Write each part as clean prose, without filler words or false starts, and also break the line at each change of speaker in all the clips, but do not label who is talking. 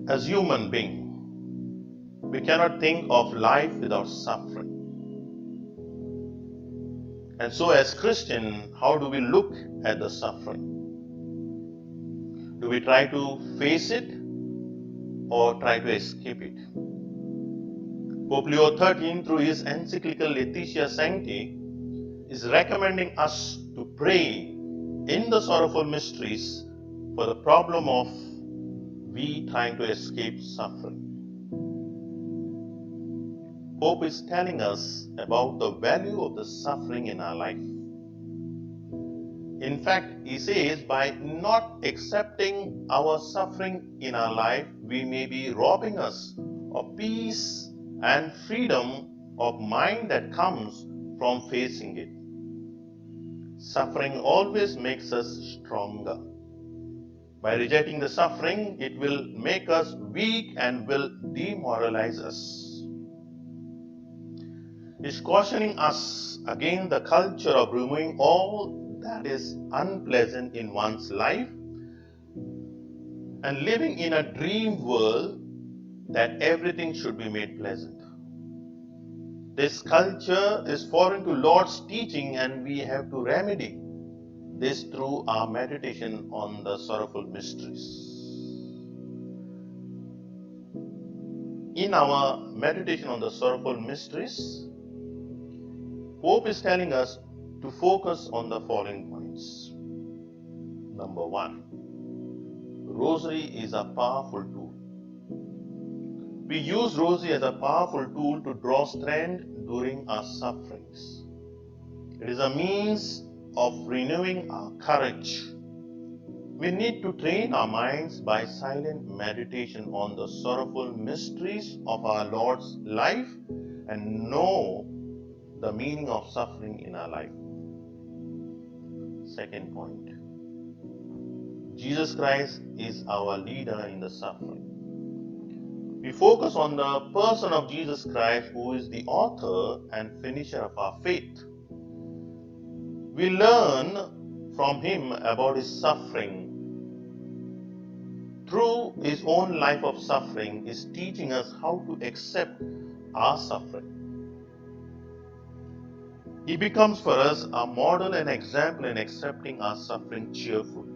As human being, we cannot think of life without suffering. And so as Christian, how do we look at the suffering? Do we try to face it or try to escape it? Pope Leo XIII, through his encyclical Laetitia Sanctae, is recommending us to pray in the Sorrowful Mysteries for the problem of we trying to escape suffering. Pope is telling us about the value of the suffering in our life. In fact, he says by not accepting our suffering in our life, we may be robbing us of peace and freedom of mind that comes from facing it. Suffering always makes us stronger. By rejecting the suffering, it will make us weak and will demoralize us. Is cautioning us against the culture of removing all that is unpleasant in one's life and living in a dream world that everything should be made pleasant. This culture is foreign to Lord's teaching, and we have to remedy this through our meditation on the Sorrowful Mysteries. In our meditation on the Sorrowful Mysteries, Pope is telling us to focus on the following points. Number 1, rosary is a powerful tool. We use rosary as a powerful tool to draw strength during our sufferings. It is a means of renewing our courage. We need to train our minds by silent meditation on the sorrowful mysteries of our Lord's life and know the meaning of suffering in our life. Second point, Jesus Christ is our leader in the suffering. We focus on the person of Jesus Christ, who is the author and finisher of our faith. We learn from him about his suffering. Through his own life of suffering, is teaching us how to accept our suffering. He becomes for us a model and example in accepting our suffering cheerfully.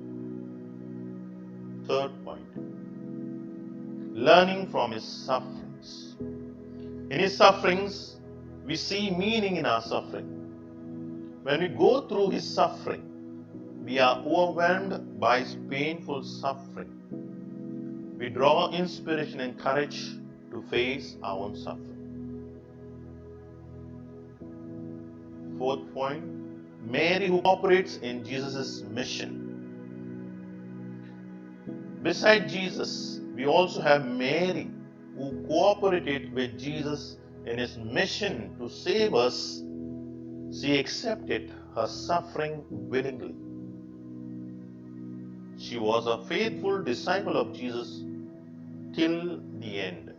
Third point, learning from his sufferings. In his sufferings, we see meaning in our suffering. When we go through his suffering, we are overwhelmed by his painful suffering. We draw inspiration and courage to face our own suffering. Fourth point, Mary who operates in Jesus' mission. Beside Jesus, we also have Mary who cooperated with Jesus in his mission to save us. She accepted her suffering willingly. She was a faithful disciple of Jesus till the end.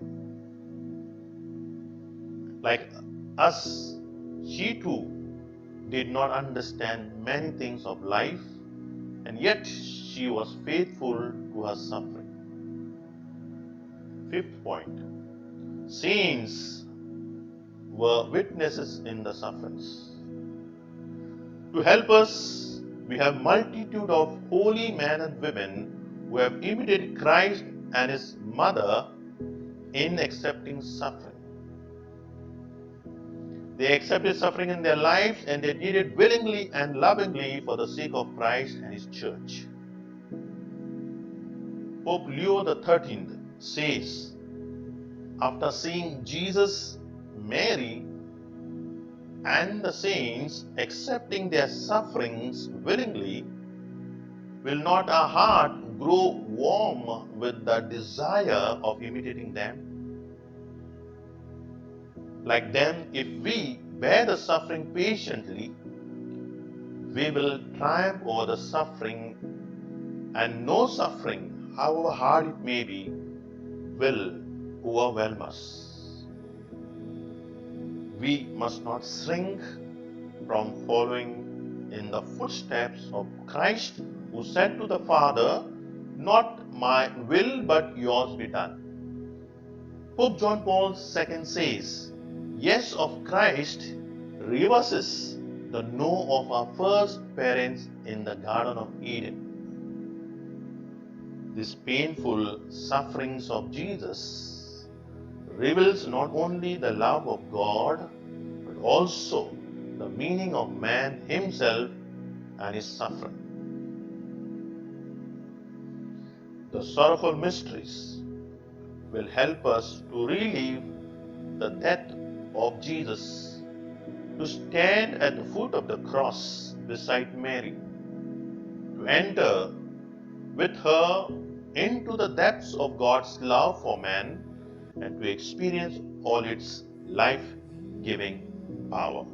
Like us, she too did not understand many things of life, and yet she was faithful to her suffering. Fifth point, saints were witnesses in the sufferings. To help us, we have multitude of holy men and women who have imitated Christ and his mother in accepting suffering. They accepted suffering in their lives, and they did it willingly and lovingly for the sake of Christ and his church. Pope Leo XIII says, after seeing Jesus, Mary, and the saints accepting their sufferings willingly, will not our heart grow warm with the desire of imitating them? Like them, if we bear the suffering patiently, we will triumph over the suffering, and no suffering, however hard it may be, will overwhelm us. We must not shrink from following in the footsteps of Christ, who said to the Father, "Not my will but yours be done. Pope John Paul II says, yes of Christ reverses the no of our first parents in the Garden of Eden. These painful sufferings of Jesus reveals not only the love of God, but also the meaning of man himself and his suffering. The sorrowful mysteries will help us to relive the death of Jesus, to stand at the foot of the cross beside Mary, to enter with her into the depths of God's love for man, and to experience all its life-giving power.